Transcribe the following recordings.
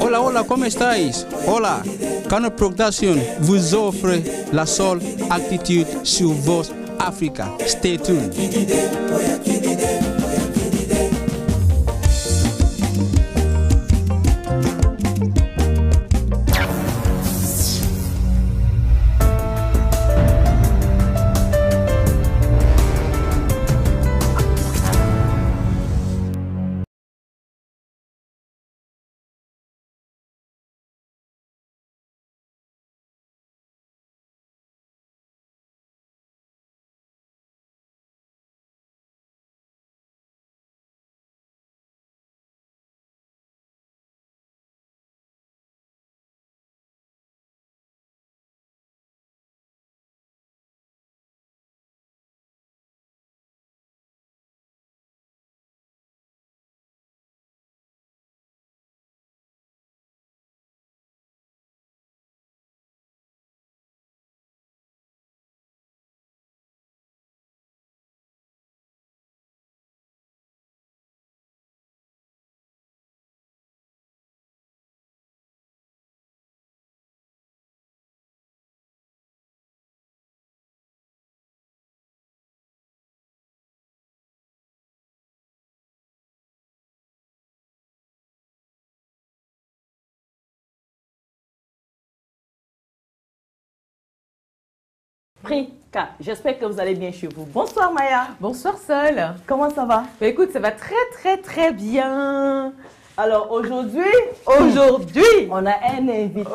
Hola, hola, ¿cómo estáis? Hola, Cano Production vous offre la seule attitude sur Voz Africa. Stay tuned. Prika, j'espère que vous allez bien chez vous. Bonsoir Maya. Bonsoir Sol. Comment ça va? Bah, écoute, ça va très bien. Alors aujourd'hui, on on a un invité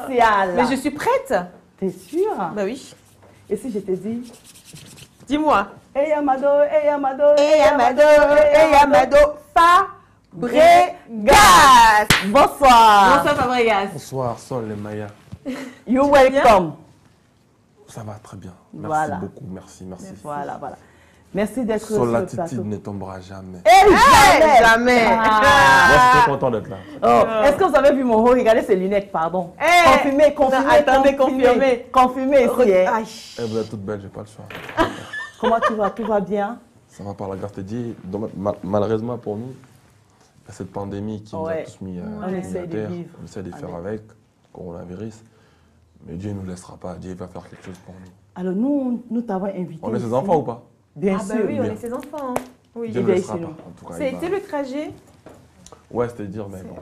spécial. Mais je suis prête. T'es sûre? Bah oui. Et si je te dis? Dis-moi. Hey Amado, hey Amado, Hey Amado, hey Amado, Fabregas. Bonsoir. Bonsoir Fabregas. Bonsoir, Sol et Maya. You welcome. Ça va très bien. Merci Voilà. beaucoup. Merci. Voilà. Merci d'être sur Sol, le l'attitude plateau. ne tombera jamais. Jamais. Moi, je suis très content d'être là. Oh, est-ce que vous avez vu mon haut? Regardez ses lunettes, pardon. Confirmez. Attendez, Confirmez ici. Hein. Eh, vous êtes toute belle, j'ai pas le choix. Comment tu vas? Tout va bien? Ça va par la grâce de Dieu. Malheureusement pour nous, il y a cette pandémie qui nous a tous mis On à essaie de terre. vivre. On essaie de faire avec, coronavirus. Mais Dieu ne nous laissera pas. Dieu va faire quelque chose pour nous. Alors nous t'avons invité. On est ses ici. enfants ou pas? Bien Ah sûr. bah oui, on est ses enfants. Oui. Dieu ne bien nous laissera sûr. pas. En tout cas, C'était le trajet. Ouais, c'est-à-dire, mais bon,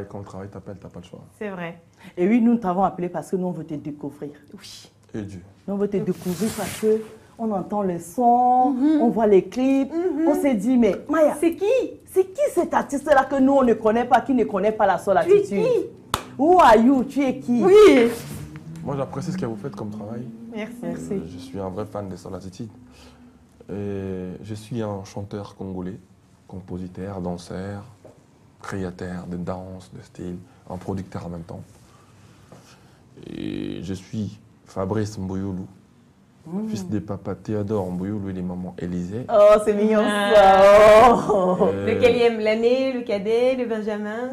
quand le travail t'appelle, t'as pas le choix. C'est vrai. Et oui, nous t'avons appelé parce que nous on veut te découvrir. Oui. Et Dieu. Nous on veut te découvrir parce que on entend les sons, on voit les clips. On s'est dit, mais Maya, C'est qui? c'est qui cet artiste-là que nous on ne connaît pas, qui ne connaît pas la seule Tu es attitude? qui? Who are you? Tu es qui? Oui. Moi, j'apprécie ce que vous faites comme travail. Merci. Je suis un vrai fan de Sol Attitude. Et je suis un chanteur congolais, compositeur, danseur, créateur de danse, de style, un producteur en même temps. Et je suis Fabrice Mboyoulou, fils de papa Théodore Mboyoulou et de maman Élisée. Oh, c'est mignon ça. Oh. Lequel il aime l'année, le cadet, le Benjamin?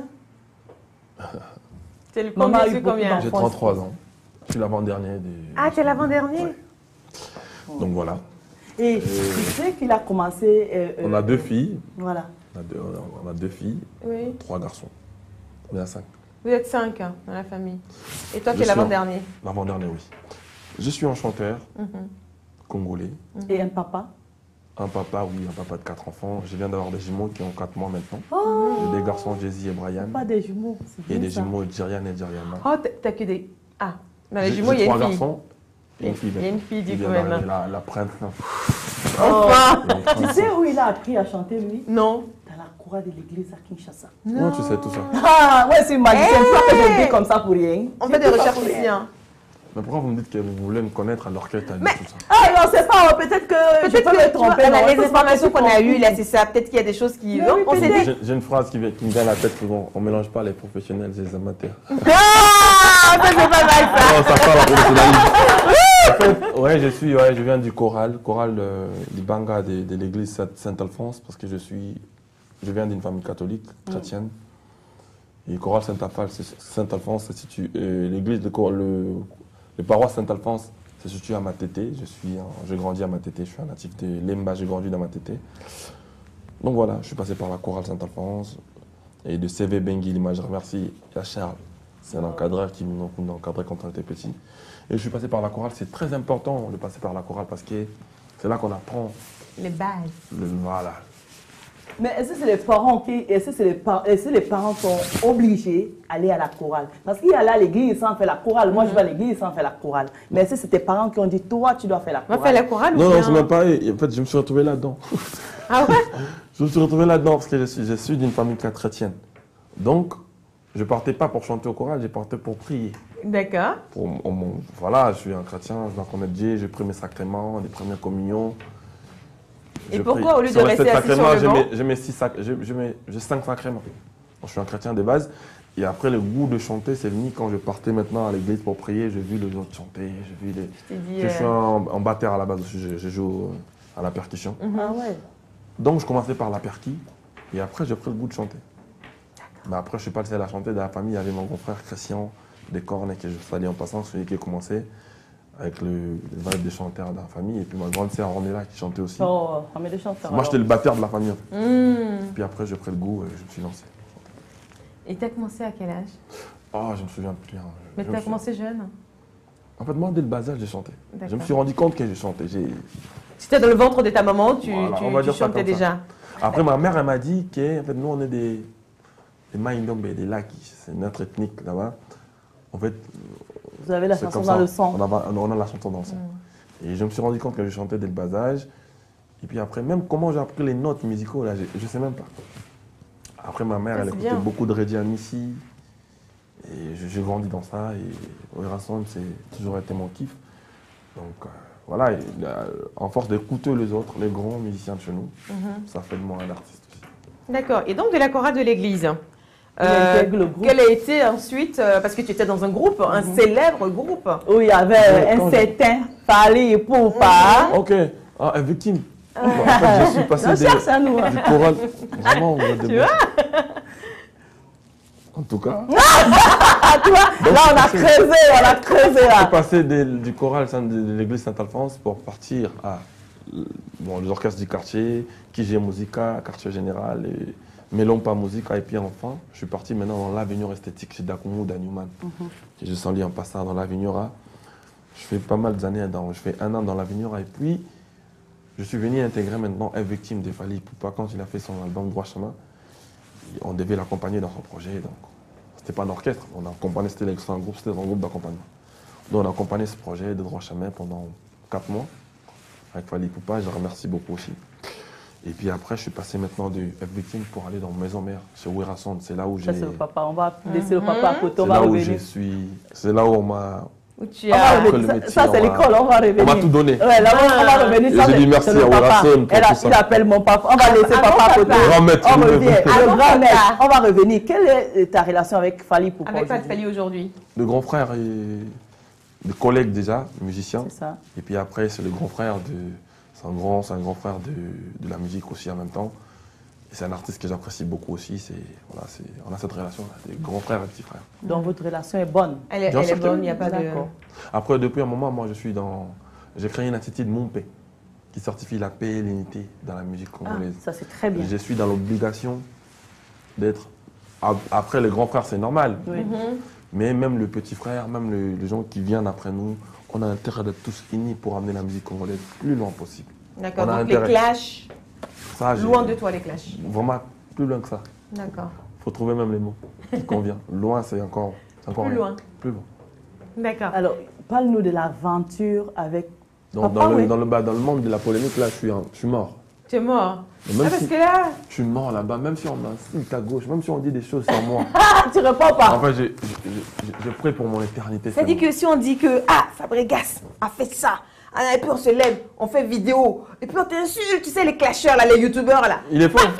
C'est le Maman a combien, eu c'est beaucoup combien? d'enfants. J'ai 33 ans. Je suis l'avant-dernier des... Ah, t'es l'avant-dernier? Ouais. Donc voilà. Et tu sais qu'il a commencé. On a 2 filles. Voilà. On a 2 filles, Oui. 3 garçons. On est à 5. Vous êtes 5 dans la famille. Et toi, Je t'es suis l'avant-dernier. L'avant-dernier, oui. Je suis un chanteur congolais. Et un papa. Un papa, oui, un papa de 4 enfants. Je viens d'avoir des jumeaux qui ont 4 mois maintenant. Oh, J'ai des garçons, Jay-Z et Brian. pas des jumeaux. c'est Et bien des ça. jumeaux, Jirian et Jiriana. Oh, t'as que des... Ah, dans les J'ai jumeaux, il y a 3 une fille. garçons et une fille. Il y a une fille, Qui du vient coup, même. d'arriver, la prince. Oh. La Tu sais où il a appris à chanter, lui? Non. Dans la chorale de l'église à Kinshasa. Comment tu sais tout ça? Ah, ouais, c'est magicien. C'est pas que je le dis comme ça pour rien. On fait des recherches ici. Hein. Mais pourquoi vous me dites que vous voulez me connaître alors que tu as dit tout ça? Ah, non, c'est pas. Peut-être que je Peut-être peux que me tromper. tu vois, non, les c'est pas informations que tu qu'on a eues, trompes. là, c'est ça. Peut-être qu'il y a des choses qui... Mais oui, on s'est dit... J'ai une phrase qui me vient à la tête souvent. On ne mélange pas les professionnels et les amateurs. Ah, ça, c'est pas mal, ça. Non, ça parle à professionnalisme. En fait, je viens du choral du Banga de l'église Saint-Alphonse parce que je viens d'une famille catholique, chrétienne. Et choral Saint-Alphonse se situe, l'église, le paroisse Saint-Alphonse se situe à Matete. J'ai grandi à Matete, je suis un natif de Lemba, j'ai grandi dans Matete. Donc voilà, je suis passé par la chorale Saint-Alphonse et de CV Bengui, l'image, je remercie à Charles. C'est un encadreur qui nous a encadré quand on était petit. Et je suis passé par la chorale, c'est très important de passer par la chorale parce que c'est là qu'on apprend. Les bases. Voilà. Mais est-ce que c'est les parents est-ce que les parents sont obligés d'aller à la chorale? Parce qu'il y a là à l'église sans faire la chorale. Moi, je vais à l'église sans faire la chorale. Mais est-ce que c'est tes parents qui ont dit, toi, tu dois faire la On va chorale? faire la chorale ou Non, bien... non, c'est même pas. En fait, je me suis retrouvé là-dedans. Ah ouais? Je me suis retrouvé là-dedans parce que je suis d'une famille chrétienne. Donc, je partais pas pour chanter au choral, je partais pour prier. D'accord. Voilà, je suis un chrétien, je dois connaître Dieu, j'ai pris mes sacrements, les premières communions. Et Je pourquoi, prie. au lieu Sur de les rester 7 assis sur sacrements, le banc, j'ai 5 sacrements. Donc, je suis un chrétien de base. Et après, le goût de chanter, c'est venu quand je partais maintenant à l'église pour prier. J'ai vu les autres chanter, j'ai vu les... Je suis un batteur à la base aussi, je joue à la percussion. Ah ouais. Donc, je commençais par la percu. Et après, j'ai pris le goût de chanter. Mais après, je ne suis pas le seul à chanter. Dans la famille, il y avait mon grand frère Christian Descornes, que je salue en passant, celui qui a commencé avec le vibe des chanteurs dans la famille. Et puis ma grande sœur Ornella qui chantait aussi. Oh, famille de chanteurs. Moi, j'étais le batteur de la famille. Hmm. Puis après, j'ai pris le goût et je me suis lancé. Et tu as commencé à quel âge? Oh, je me souviens plus. Mais tu as commencé jeune? En fait, moi, dès le bas âge, j'ai chanté. Je me D'accord. suis rendu compte que j'ai chanté. Tu étais dans le ventre de ta maman, Voilà, on va tu dire ça chantais comme ça. déjà? Après, ma mère, elle m'a dit que en fait, nous, on est des Maïndombe, des Lakis. C'est notre ethnique là-bas. En fait, Vous avez la c'est chanson comme dans ça. le sang. On a la chanson dans le sang. Et je me suis rendu compte que je chantais dès le bas âge. Et puis après, même comment j'ai appris les notes musicaux, là, je ne sais même pas. Après, ma mère, Ah, elle c'est écoutait bien. beaucoup de Reggie Amissi. Et j'ai grandi dans ça. Et Oirason, c'est toujours été mon kiff. Donc voilà, en force d'écouter les autres, les grands musiciens de chez nous, ça fait de moi un artiste aussi. D'accord. Et donc de la chorale de l'église, intègre le groupe. quel a été ensuite, parce que tu étais dans un groupe, un célèbre groupe. Où il y avait Quand un certain Fali Poupa. Ok, victime. En fait, je suis passé On cherche à nous. du choral. Vraiment, vous êtes des bons. En tout cas, Ah, tu vois, là, on a creusé je suis là. passé du choral de l'église Saint-Alphonse pour partir à les orchestres du quartier, Kijé Musica, quartier général, et Melompa Musica, et puis enfin, je suis parti maintenant dans l'Avenir esthétique chez Dakoumou Newman. Je salue en passant dans l'Avenir. Je fais pas mal d'années, je fais 1 an dans l'Avenir, et puis je suis venu intégrer maintenant un victime de Fali Poupa quand il a fait son album Droit Chemin. On devait l'accompagner dans son projet, donc c'était pas un orchestre, on a accompagné, c'était un groupe d'accompagnement. Donc on a accompagné ce projet de Droit Chemin pendant 4 mois avec Fali Poupa, je le remercie beaucoup aussi. Et puis après, je suis passé maintenant de F-Victime pour aller dans Maison Mère, chez Ouirasson. C'est là où j'ai... Ça, c'est le papa. On va laisser le papa à côté. On C'est va là où je revenir. suis. C'est là où on m'a... Où tu On va as... revenir. le métier, Ça, c'est on va- l'école. On va revenir. On m'a tout donné. Ouais, là, on va revenir. Et Ça, j'ai c'est- dit merci c'est le à papa. Ourason pour Elle tout ça. il appelle mon papa. On va laisser Ah, papa à côté. papa. Grand maître, On il me revient. veut. Le grand papa. maître. On va revenir. Quelle est ta relation avec Fali Poupa Avec aujourd'hui? Fali aujourd'hui. Le grand frère et des collègues déjà, musiciens. C'est ça. Et puis après, c'est le grand frère de... C'est un grand frère de la musique aussi en même temps. Et c'est un artiste que j'apprécie beaucoup aussi. Voilà, on a cette relation-là, des grands frères et petits frères. Donc, votre relation est bonne. Elle est Bien sûr que bonne, il oui. n'y a pas de... D'accord. Après, depuis un moment, moi, j'ai créé une entité de Mompé qui certifie la paix et l'unité dans la musique Ah, congolaise. ça, c'est très bien. Je suis dans l'obligation d'être... Après, les grands frères, c'est normal. Oui. Mais même le petit frère, même les gens qui viennent après nous, on a intérêt d'être tous unis pour amener la musique congolaise plus loin possible. D'accord, On a donc les intérêt. clashs, Ça, loin de toi les clashs. Vraiment plus loin que ça. D'accord. Il faut trouver même les mots qui conviennent. Loin, c'est encore Plus rien. loin. Plus loin. D'accord. Alors, parle-nous de l'aventure avec Donc, Papa, oui. dans le monde de la polémique, là, je suis mort. Tu es mort. Mais même Ah, parce si- que là, Je suis mort là-bas, même si on m'insulte à gauche, même si on dit des choses sur moi. Ah, tu réponds pas. Enfin, je prie pour mon éternité. ça dit seulement. que si on dit que Fabregas a fait ça, et puis on se lève, on fait vidéo, et puis on t'insulte, tu sais, les clasheurs, là, les youtubeurs, là. Il est fort,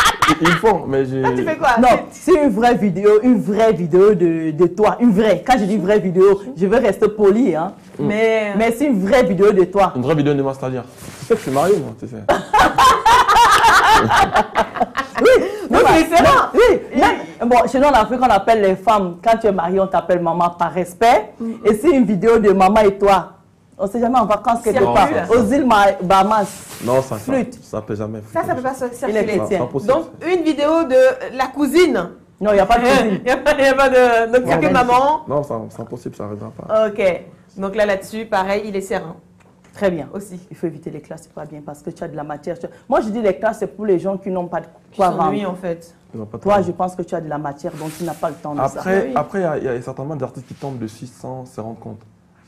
ils font, mais j'ai... Ah, tu fais quoi? Non, c'est une vraie vidéo de toi. Une vraie. Quand je dis vraie vidéo, je veux rester poli. Hein. Mais, Mais c'est une vraie vidéo de toi. Une vraie vidéo de moi, c'est-à-dire. Tu sais que je suis marié, moi, tu sais. Non, c'est différent. Oui. Bon, chez nous en Afrique, on appelle les femmes, quand tu es marié, on t'appelle maman par respect. Et c'est une vidéo de maman et toi. On ne sait jamais en vacances quelque Circule. part. Aux îles Bahamas. Non, ça Flûte. peut jamais. Ça peut pas circuler. Il est chrétien. C'est impossible. Donc, une vidéo de la cousine. Non, il n'y a pas de cuisine. Il n'y a pas de... Donc, il n'y a que maman. Non, c'est impossible, ça n'arrivera pas. Ok. Donc là-dessus, pareil, il est serein Très bien. aussi. Il faut éviter les classes, c'est pas bien parce que tu as de la matière. Moi, je dis les classes, c'est pour les gens qui n'ont pas de quoi S'ennuie, vendre. en fait. Ils n'ont pas de Toi, travail. je pense que tu as de la matière, donc tu n'as pas le temps de ça. Oui. Après, il y a certainement des artistes qui tombent dessus sans se rendre compte.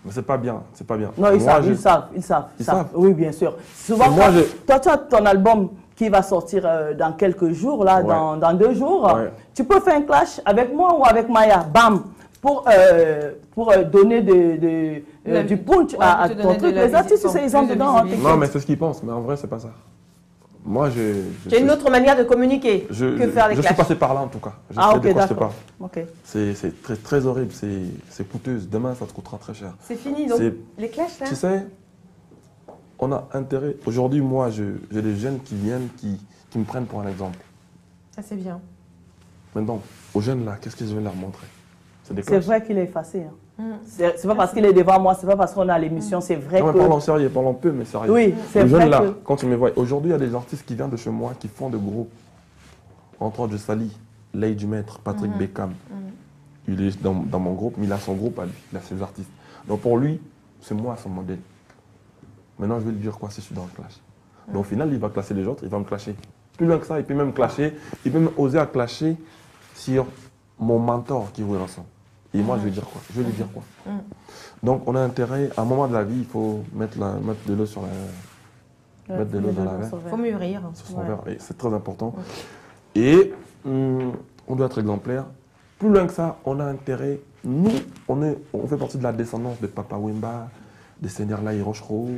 Mais c'est pas bien, c'est pas bien. Non, ils Moi, savent, je- ils savent. Ils savent. Oui, bien sûr. Souvent, Moi, toi, tu as ton album qui va sortir dans quelques jours, là, Ouais. dans 2 jours. Ouais. Tu peux faire un clash avec moi ou avec Maya, bam, pour donner du punch Ouais, à pour te ton donner truc. de la Les artistes, visibilité, ils ont plus de dedans. hein, visibilité. Non, mais c'est ce qu'ils pensent, mais en vrai, c'est pas ça. Moi, Tu as une autre manière de communiquer que faire des je suis clashs. passé par là en tout cas. Je Ah, sais ok, de quoi je te d'accord. parle. Ok. C'est très, très horrible, c'est coûteuse. Demain, ça te coûtera très cher. C'est fini, donc C'est- les clashs, là. Tu sais, on a intérêt. Aujourd'hui, moi, j'ai des jeunes qui viennent, qui me prennent pour un exemple. Ça, c'est bien. Maintenant, aux jeunes là, qu'est-ce que je vais leur montrer? C'est des C'est clashs. vrai qu'il est effacé. hein. Mm. C'est pas parce qu'il est devant moi, c'est pas parce qu'on a l'émission, c'est vrai Non, mais que... parlons sérieux, parlons peu, mais sérieux. Oui, c'est Les vrai jeunes là, que... quand tu me vois, aujourd'hui, il y a des artistes qui viennent de chez moi, qui font de groupes. Entre autres, je salue Lay du Maître, Patrick Beckham. Il est dans mon groupe, mais il a son groupe à lui, il a ses artistes. Donc pour lui, c'est moi son modèle. Maintenant, je vais lui dire quoi si je suis dans le clash. Donc au final, il va classer les autres, il va me clasher. Plus loin que ça, il peut même clasher, il peut même oser à clasher sur mon mentor qui roule ensemble. Et moi, je vais dire quoi? Je vais lui dire quoi? Donc on a intérêt, à un moment de la vie, il faut mettre de l'eau sur la... mettre de l'eau dans la verre. Il faut mûrir. Sur son verre, et c'est très important. Et on doit être exemplaire. Plus loin que ça, on a intérêt, nous, on fait partie de la descendance de Papa Wemba, des Seigneurs Laye Rochereau,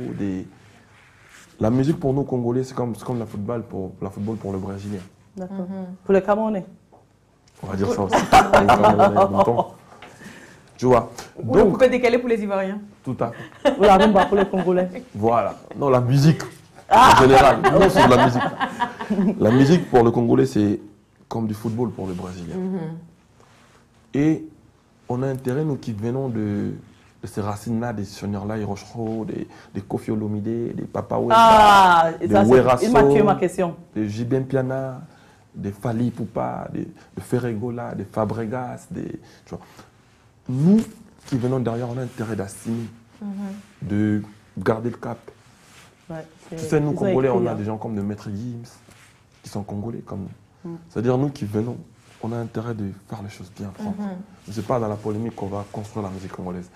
La musique pour nous, Congolais, c'est comme la football pour le Brésilien. D'accord. Pour les Camerounais. On va dire ça aussi. Les Camerounais, en même temps. Tu vois. Ou le Donc, coupé décalé pour les Ivoiriens. tout à fait. Ou la rumba pour les Congolais. Voilà. Non, la musique, en général. Non, c'est de la musique. La musique pour le Congolais, c'est comme du football pour le Brésilien. Et on a intérêt, nous qui venons de ces racines-là, des Seigneurs-là, des Rochereau, des Kofi Olomide, des Papa Wemba, Ah, des ça, Werasso, il m'a tué ma question. des Jibem Piana, des Fali Poupa, de Ferregola, des Fabregas, tu vois. Nous qui venons derrière, on a intérêt d'assumer, de garder le cap. Ouais, Tu sais, nous, ils ont Congolais, écrit, on a hein. des gens comme de Maître Gims, qui sont Congolais comme nous. C'est-à-dire, nous qui venons, on a intérêt de faire les choses bien propres. Ce n'est pas dans la polémique qu'on va construire la musique congolaise.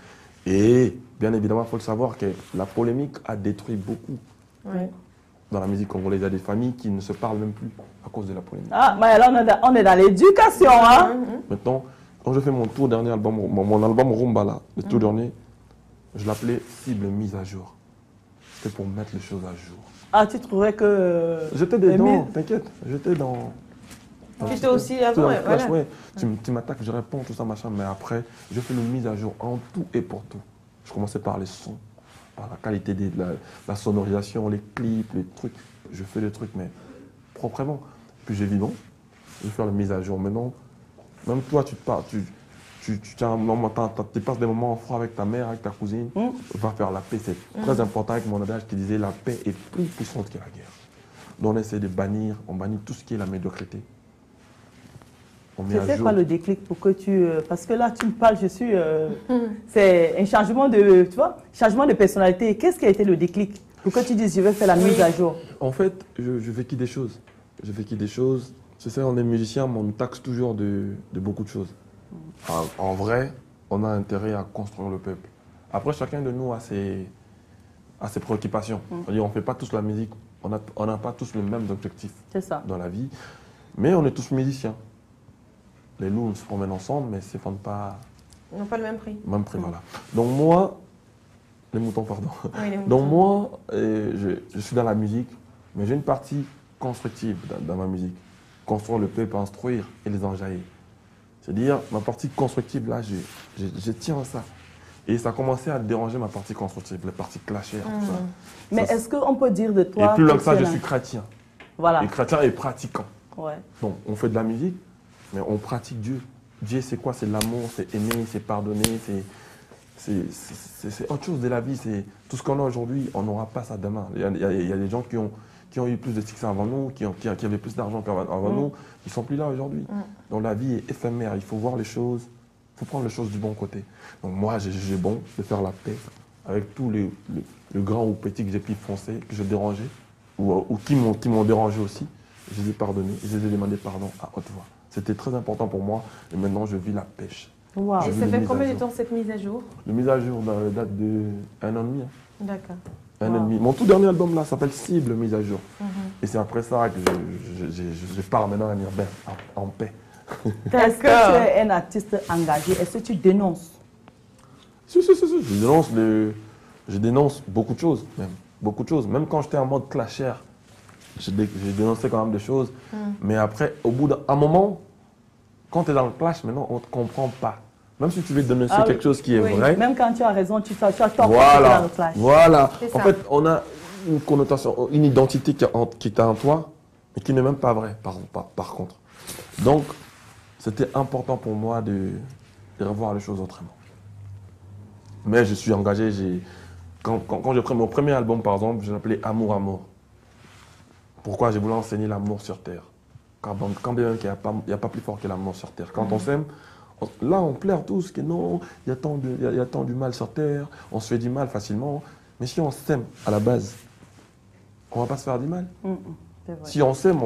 Et, bien évidemment, il faut le savoir que la polémique a détruit beaucoup Ouais. dans la musique congolaise. Il y a des familles qui ne se parlent même plus à cause de la polémique. Ah, mais là, on est dans l'éducation, hein. Maintenant, quand je fais mon tout dernier album, mon album Rumba, là, le tout dernier, je l'appelais Cible mise à jour. C'était pour mettre les choses à jour. Ah, tu trouvais que... J'étais les dedans, mises- t'inquiète. J'étais dans. Tu étais aussi avant, dans le ouais, flash, voilà. ouais. Tu m'attaques, je réponds, tout ça, machin. Mais après, je fais une mise à jour en tout et pour tout. Je commençais par les sons, par la qualité de la sonorisation, les clips, les trucs. Je fais les trucs, mais proprement. Puis j'ai dit non, je vais faire la mise à jour. Maintenant, même toi, tu te parles, tu passes des moments en froid avec ta mère, avec ta cousine, va faire la paix. C'est très important avec mon adage qui disait la paix est plus puissante que la guerre. Donc on essaie de bannir, on bannit tout ce qui est la médiocrité. On met à C'était jour. quoi le déclic pour que tu... parce que là, tu me parles, je suis... c'est un changement de... Tu vois, changement de personnalité. Qu'est-ce qui a été le déclic pour que tu dises, je vais faire la mise à jour? En fait, je vécu des choses. J'ai vécu des choses. Tu sais, on est musicien, mais on nous taxe toujours de beaucoup de choses. En vrai, on a intérêt à construire le peuple. Après, chacun de nous a ses préoccupations. C'est-à-dire, on ne fait pas tous la musique, on n'a pas tous les mêmes objectifs C'est ça. dans la vie, mais on est tous musiciens. Les loups, on se promène ensemble, mais ne vendent pas Ils n'ont pas le même prix. même prix. Voilà. Donc moi, les moutons, pardon. Oui, les Donc moutons. moi, je suis dans la musique, mais j'ai une partie constructive dans ma musique. Construire le peuple, instruire et les enjailler. C'est-à-dire, ma partie constructive, là, je tiens à ça. Et ça a commencé à déranger ma partie constructive, les parties clashées, tout ça. Mais Ça, est-ce qu'on peut dire de et toi... plus loin que ça, tu je es suis un- chrétien. Voilà. Et chrétien et pratiquant. Ouais. Donc, on fait de la musique, mais on pratique Dieu. Dieu, c'est quoi? C'est l'amour, c'est aimer, c'est pardonner, c'est autre chose de la vie. C'est tout ce qu'on a aujourd'hui, on n'aura pas ça demain. Il y a des gens qui ont eu plus de succès avant nous, qui avaient plus d'argent qu'avant nous, ils ne sont plus là aujourd'hui. Donc la vie est éphémère, il faut voir les choses, il faut prendre les choses du bon côté. Donc moi, j'ai jugé bon de faire la paix avec tous les grands ou petits que j'ai pu foncer, que j'ai dérangé, ou qui m'ont dérangé aussi. Je les ai pardonnés, je les ai demandé pardon à haute voix. C'était très important pour moi et maintenant je vis la pêche. Wow. Et ça fait combien de temps cette mise à jour? La mise à jour date d'1 an et demi. D'accord. Un an et demi. Mon tout dernier album là s'appelle Cible mise à jour. Et c'est après ça que je pars maintenant à dire ben, en paix. Est-ce que tu es un artiste engagé? Est-ce que tu dénonces? Si. Je dénonce beaucoup de choses même. Beaucoup de choses. Même quand j'étais en mode clasher, j'ai dénoncé quand même des choses. Mais après, au bout d'un moment, quand tu es dans le clash, maintenant, on ne te comprend pas. Même si tu veux dénoncer quelque chose qui est vrai. Même quand tu as raison, tu as tort dans le clash. Voilà. En fait, on a une connotation, une identité qui est en toi, mais qui n'est même pas vraie, par contre. Donc, c'était important pour moi de revoir les choses autrement. Mais je suis engagé. Quand j'ai pris mon premier album, par exemple, je l'appelais Amour, Amour. Pourquoi j'ai voulu enseigner l'amour sur Terre? Quand bien même qu'il n'y a pas plus fort que l'amour sur Terre. Quand on s'aime, là on pleure tous que non, il y a tant du mal sur Terre, on se fait du mal facilement. Mais si on s'aime à la base, on ne va pas se faire du mal. Si on s'aime,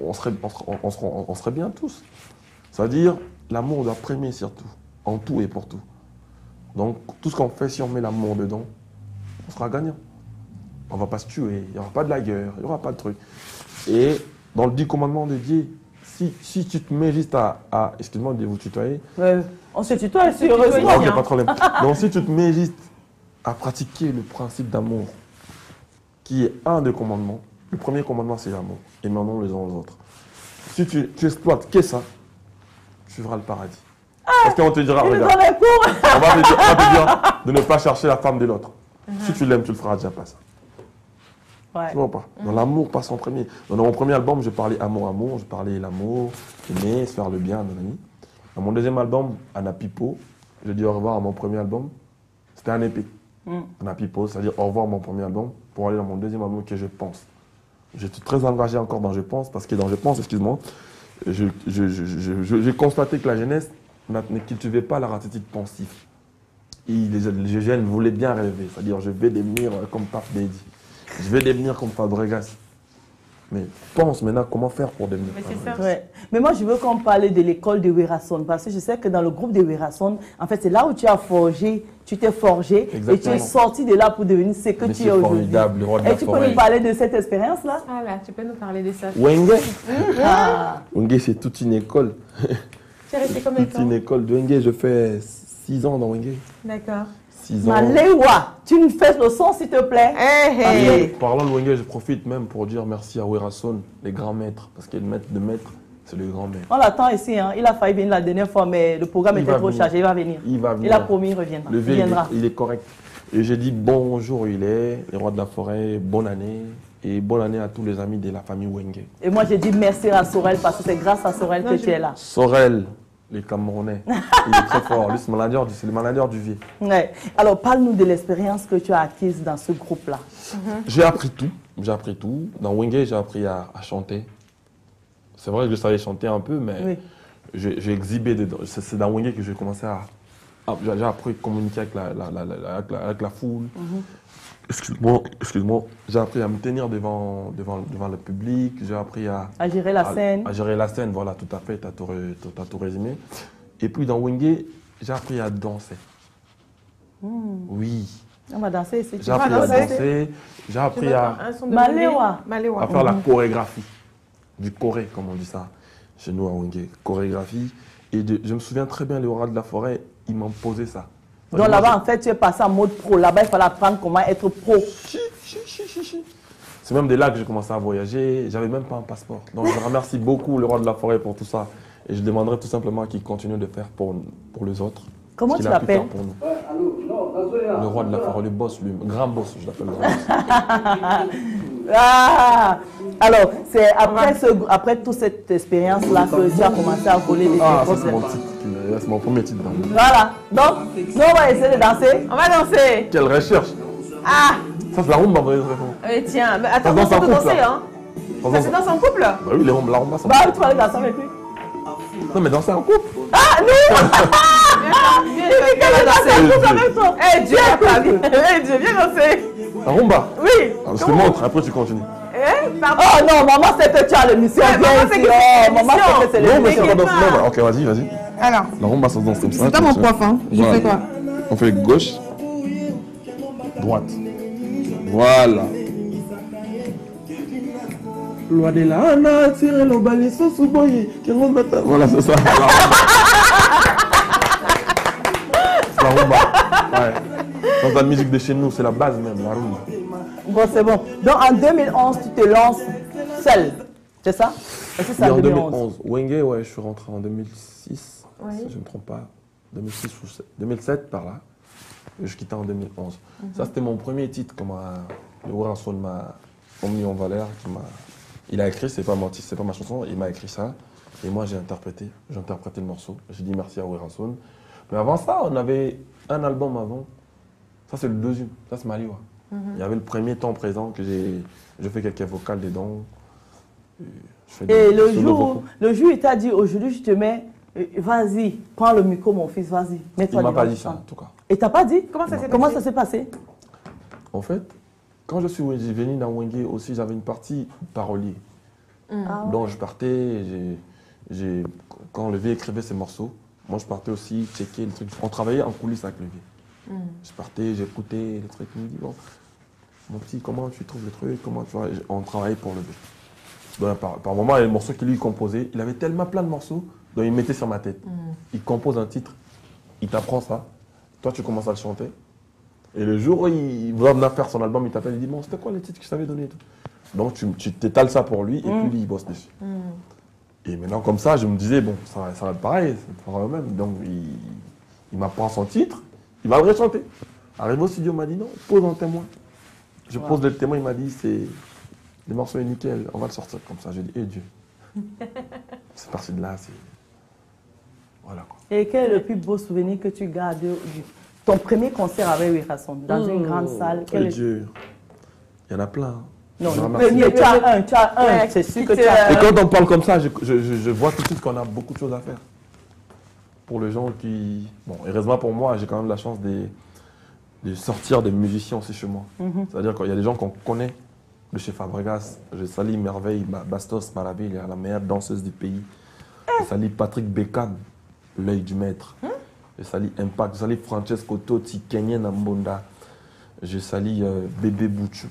on serait bien tous. C'est-à-dire, l'amour doit primer surtout, en tout et pour tout. Donc, tout ce qu'on fait, si on met l'amour dedans, on sera gagnant. On ne va pas se tuer, il n'y aura pas de la guerre, il n'y aura pas de truc. Et dans le 10 commandements de Dieu, si tu te mets juste excuse-moi de vous tutoyer. On se tutoie, c'est heureusement. Ok, pas de problème. Donc si tu te mets juste à pratiquer le principe d'amour, qui est un des commandements, le premier commandement c'est l'amour, et maintenant les uns aux autres. Si tu exploites que ça, tu verras le paradis. Parce qu'on te dira, regarde, on va te dire de ne pas chercher la femme de l'autre. Si tu l'aimes, tu le feras déjà pas ça. Tu vois pas. Dans l'amour passe en premier. Dans mon premier album, je parlais amour, je parlais l'amour, aimer, se faire le bien, nanani. Dans mon deuxième album, Anna Pipo, je dis au revoir à mon premier album. C'était un épée. Anna Pipo, c'est-à-dire au revoir à mon premier album pour aller dans mon deuxième album que je pense. J'étais très engagé encore dans Je pense, parce que dans Je pense, excuse-moi, j'ai constaté que la jeunesse ne cultivait pas leur attitude pensive. Et les jeunes voulaient bien rêver, c'est-à-dire je vais devenir comme Pape Bédi. Je vais devenir comme Fabregas. Mais pense maintenant comment faire pour devenir Fabregas. Mais moi, je veux qu'on parle de l'école de Werason. Parce que je sais que dans le groupe de Werason, en fait, c'est là où tu as forgé, tu t'es forgé. Exactement. Et tu es sorti de là pour devenir ce que tu es aujourd'hui. Et tu peux nous parler de cette expérience-là? Ah là, tu peux nous parler de ça. Wenge. Wenge, c'est toute une école. Tu es resté combien de temps? Toute une école de Wenge. Je fais 6 ans dans Wenge. D'accord. 6 ans. Maléwa, tu nous fais le son, s'il te plaît. Parlant de Wenge, je profite même pour dire merci à Werason, les grands maîtres. Parce que le maître de maître, c'est le grand maître. On l'attend ici. Hein. Il a failli venir la dernière fois, mais le programme était trop chargé. Il va venir. Il a promis, il reviendra. Le vieux, il est correct. Et j'ai dit bonjour, les rois de la forêt, bonne année. Et bonne année à tous les amis de la famille Wenge. Et moi, j'ai dit merci à Sorel parce que c'est grâce à Sorel que tu es là. Sorel. Les Camerounais. Il est très fort. Lui, c'est le manager du vieux. Ouais. Alors, parle-nous de l'expérience que tu as acquise dans ce groupe-là. J'ai appris tout. Dans Wenge, j'ai appris à chanter. C'est vrai que je savais chanter un peu, mais j'ai exhibé dedans. C'est dans Wenge que j'ai commencé j'ai appris à communiquer avec la foule. Excuse-moi. J'ai appris à me tenir devant le public. J'ai appris à gérer la scène. À gérer la scène, voilà, tout à fait. Tu as tout résumé. Et puis dans Wenge, j'ai appris à danser. Oui. On va danser ici. J'ai appris à danser. J'ai appris à faire la chorégraphie. Du choré, comme on dit ça chez nous à Wenge. Chorégraphie. Et je me souviens très bien, les rois de la forêt, ils m'ont posé ça. Donc là-bas, en fait, tu es passé en mode pro. Là-bas, il fallait apprendre comment être pro. C'est même de là que j'ai commencé à voyager. J'avais même pas un passeport. Donc je remercie beaucoup le roi de la forêt pour tout ça. Et je demanderai tout simplement qu'il continue de faire pour les autres. Comment tu l'appelles? Le roi de la forêt, le boss, le grand boss, je l'appelle le grand boss. Alors, c'est après toute cette expérience-là que tu as commencé à voler des c'est mon titre. Ouais, c'est mon premier titre. Donc. Voilà. Donc, nous, on va essayer de danser. On va danser. Quelle recherche. Ah, Ça, c'est la rumba. tiens, mais attends, danse on en peut couple, danser, là. hein. Ça se danse en couple? Bah oui, la rumba, ça. Bah, tu vas aller danser avec lui. Non, mais danser en couple. Ah, nous Viens danser. avec toi. Eh, Dieu, eh, Dieu, viens danser. La rumba. Oui. Je te montre, après tu continues. Eh, pardon. Oh non, maman, c'est que tu as l'émission. Ouais, Viens maman, c'est ici. que c'est Oh, maman, l'émission. c'est que c'est Non, mais l'émission. ça va t'inquiète danser. pas. Non, bah, ok, vas-y. Alors, La rumba, ça se danse comme ça. c'est toi mon prof, hein. Je Voilà. fais quoi? On fait gauche, droite. Voilà. Loi de la Hana, tire le balai, sous boye, qui remet. Voilà, c'est ça. La rumba. Ouais. Dans la musique de chez nous, c'est la base même, la rumba. Bon, c'est bon. Donc, en 2011, tu te lances seul. C'est ça? Est-ce que c'est Et en en 2011? 2011. Wenge, ouais, je suis rentré en 2006, Oui. si je ne me trompe pas. 2006 ou 2007 par là. Et je quittais en 2011. Ça, c'était mon premier titre que le Werason m'a mis en valeur. Il a écrit, c'est pas ma chanson, il m'a écrit ça. Et moi, j'ai interprété le morceau. J'ai dit merci à Werason. Mais avant ça, on avait un album avant. Ça, c'est le deuxième. Ça, c'est Maliwa. Il y avait le premier temps présent que je fais quelques vocales dedans. Et le jour, il t'a dit aujourd'hui, je te mets, vas-y, prends le micro, mon fils, vas-y, mets-toi Il m'a devant pas le dit ça, chant. en tout cas. Et t'as pas dit? Comment ça s'est Comment passé? ça s'est passé? En fait, quand je suis venu dans Wenge aussi, j'avais une partie parolier. Ah ouais. Donc je partais, quand le vieux écrivait ses morceaux, moi je partais aussi checker les trucs. On travaillait en coulisses avec le vieux. Je partais, j'écoutais les trucs. Il me dit, bon, mon petit, comment tu trouves le truc, comment tu vois, on travaillait pour le vieux. Donc, par moment, il y a les morceaux qu'il lui composait. Il avait tellement plein de morceaux, donc il mettait sur ma tête. Il compose un titre, il t'apprend ça. Toi, tu commences à le chanter. Et le jour où il va venir faire son album, il t'appelle, il dit, bon, c'était quoi les titres que je t'avais donné? Donc tu t'étales ça pour lui, et puis lui, il bosse dessus. Et maintenant, comme ça, je me disais, bon, ça va être pareil, ça va même. Donc il m'apprend son titre, il va le rechanter. Arrivé au studio, il m'a dit, non, pose un témoin. Je pose le témoin, il m'a dit, le morceau est nickel, on va le sortir comme ça. J'ai dit, Dieu. C'est parti de là, c'est... Voilà quoi. Et quel est le plus beau souvenir que tu gardes de ton premier concert avec Werason dans une grande salle? Quel Dieu. Il y en a plein. Non, Je le remercie. premier, tu as un, Ouais, c'est sûr qui que te- tu as Et un. quand on parle comme ça, je vois tout de suite qu'on a beaucoup de choses à faire. Pour les gens qui... Bon, heureusement pour moi, j'ai quand même la chance de sortir des musiciens aussi chez moi. C'est-à-dire qu'il y a des gens qu'on connaît de chez Fabregas. Je salue Merveille, Bastos Maraville, la meilleure danseuse du pays. Je salue Patrick Bécane, l'œil du maître. Je salue Impact. Je salue Francesco Totti, Kenyan Mbonda. Je salue Bébé Bouchou.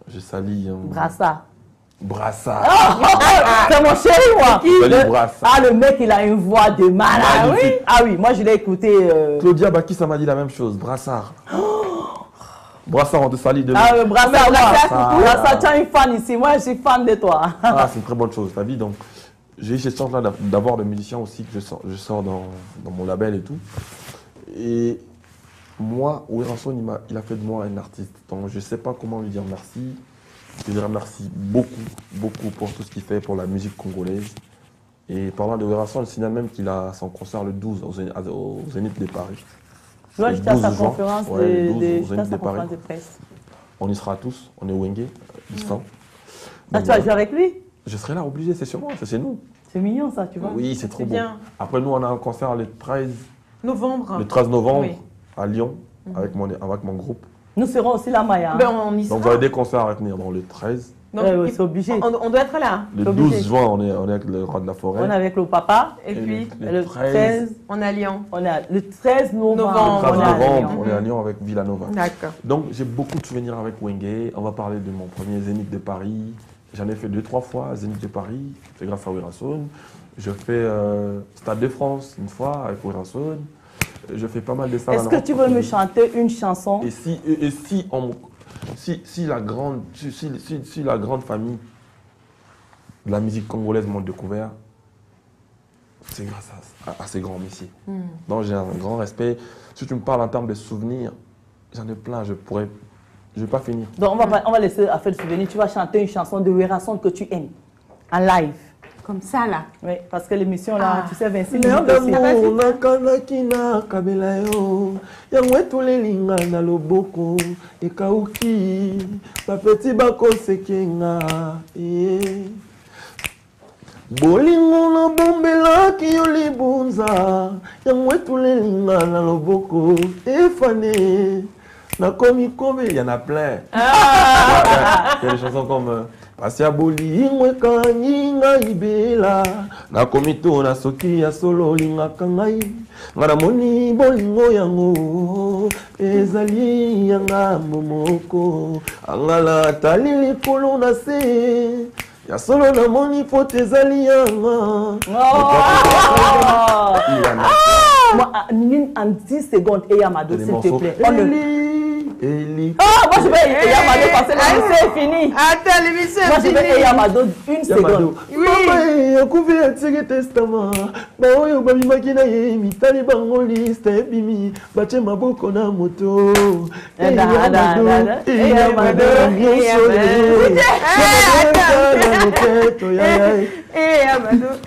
Je salue... Brassard. Brassard. C'est mon chéri, moi. Salut, Brassard. Ah, le mec, il a une voix de malade. Magnifique. Ah oui, moi, je l'ai écouté. Claudia Baki, ça m'a dit la même chose. Brassard. Brassard, on te salue de Ah, Brassard, Brassard. Brassard, tu as une fan ici. Moi, je suis fan de toi. Ah, c'est une très bonne chose, ta vie. Donc, j'ai eu cette chance-là d'avoir des musiciens aussi que je sors dans mon label et tout. Et moi, Werason, il a fait de moi un artiste. Donc, je ne sais pas comment lui dire merci. Je lui remercie beaucoup, beaucoup pour tout ce qu'il fait pour la musique congolaise. Et parlant de Werason, je signale même qu'il a son concert le 12 au Zénith de Paris. Moi, Le j'étais à sa 12 juin. conférence Ouais, le 12 au j'étais à Zénith sa de Paris. conférence de presse. On y sera tous, on est Wenge, Bistan. Ah, tu vas jouer avec lui? Je serai là, obligé, c'est sur moi, c'est chez nous. C'est mignon, ça, tu vois. Oui, c'est trop C'est beau. bien. Après, nous, on a un concert le 13 Novembre. novembre Oui. à Lyon avec mon groupe. Nous serons aussi là, Maya. Ben, on y Donc, vous sera. avez des concerts à tenir. Donc, le 13, Donc, Ouais, c'est obligé. on doit être là. le C'est obligé. 12 juin, on est avec le Roi de la Forêt. On est avec le papa. Et puis, Le 13, on est à Lyon. on est le 13 novembre. Novembre. Le 13 on est à novembre, Lyon. on est à Lyon avec Villanova. D'accord. Donc, j'ai beaucoup de souvenirs avec Wenge. On va parler de mon premier Zénith de Paris. J'en ai fait 2-3 fois, Zénith de Paris. C'est grâce à Werason. Je fais Stade de France une fois avec Werason. Je fais pas mal de salles. Est-ce que tu veux me chanter une chanson? Et si la grande famille de la musique congolaise m'ont découvert, c'est grâce à ces grands messieurs. Donc j'ai un grand respect. Si tu me parles en termes de souvenirs, j'en ai plein, je ne vais pas finir. Donc, on va laisser à faire le souvenir. Tu vas chanter une chanson de Werason que tu aimes, en live. Comme ça, là. Oui, parce que l'émission, là, tu sais, 26 L'air minutes aussi. d'amour nakanaki na kabela yo yango etulelinga na loboko ekauki bapeti bakosekenga bolingo nabombelaki yo libunza yango etulelinga na loboko efane nakomi kombe, il y en a plein. Il y a des chansons comme Asia bolingo ekanginga ibela nakomito na soki ya solo lingaka ngai ngana moni bolingo yango ezali yanga momoko angala tali likolo na se ya solo na moni pote ezali yanga. Moi, en 10 secondes, et Yamado, s'il te plaît. Eli. Ah, moi je vais Yamado parce que l'émission est finie. Attends, l'émission est finie. Moi je vais Yamado une seconde. Oui. Maman, akufi atseke testament. Ba oyo babimaki na ye mitali bango liste ebimi. Bache maboko na moto. Yamado.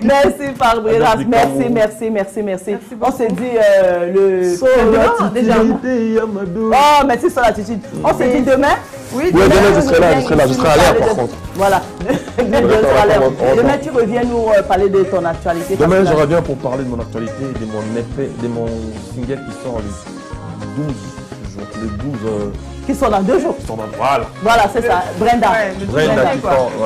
Merci Fabrice, merci. On se dit le déjà. Oh, merci sur l'attitude. On se dit demain. Oui, demain je serai là à l'air par contre. Voilà. Demain tu reviens nous parler de ton actualité. Demain je reviens pour parler de mon actualité, de mon single qui sort le 12 qui sont dans 2 jours. Voilà, c'est ça. Brenda.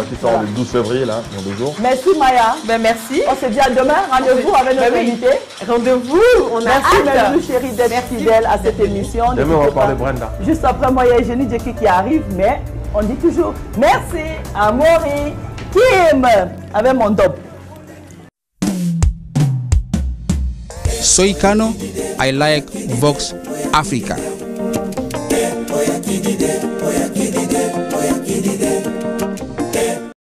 Qui sort le 12 février, là, dans 2 jours. Merci Maya. Ben merci. On se dit à demain. Rendez-vous avec notre invité. Rendez-vous. Merci Melou chérie d'être fidèle à cette émission. Demain on va parler Brenda. Juste après moi, il y a Eugénie Djeki qui arrive, mais on dit toujours merci à Maury Kim avec mon top. Soy Kano, I like Vox Africa. Oya kidide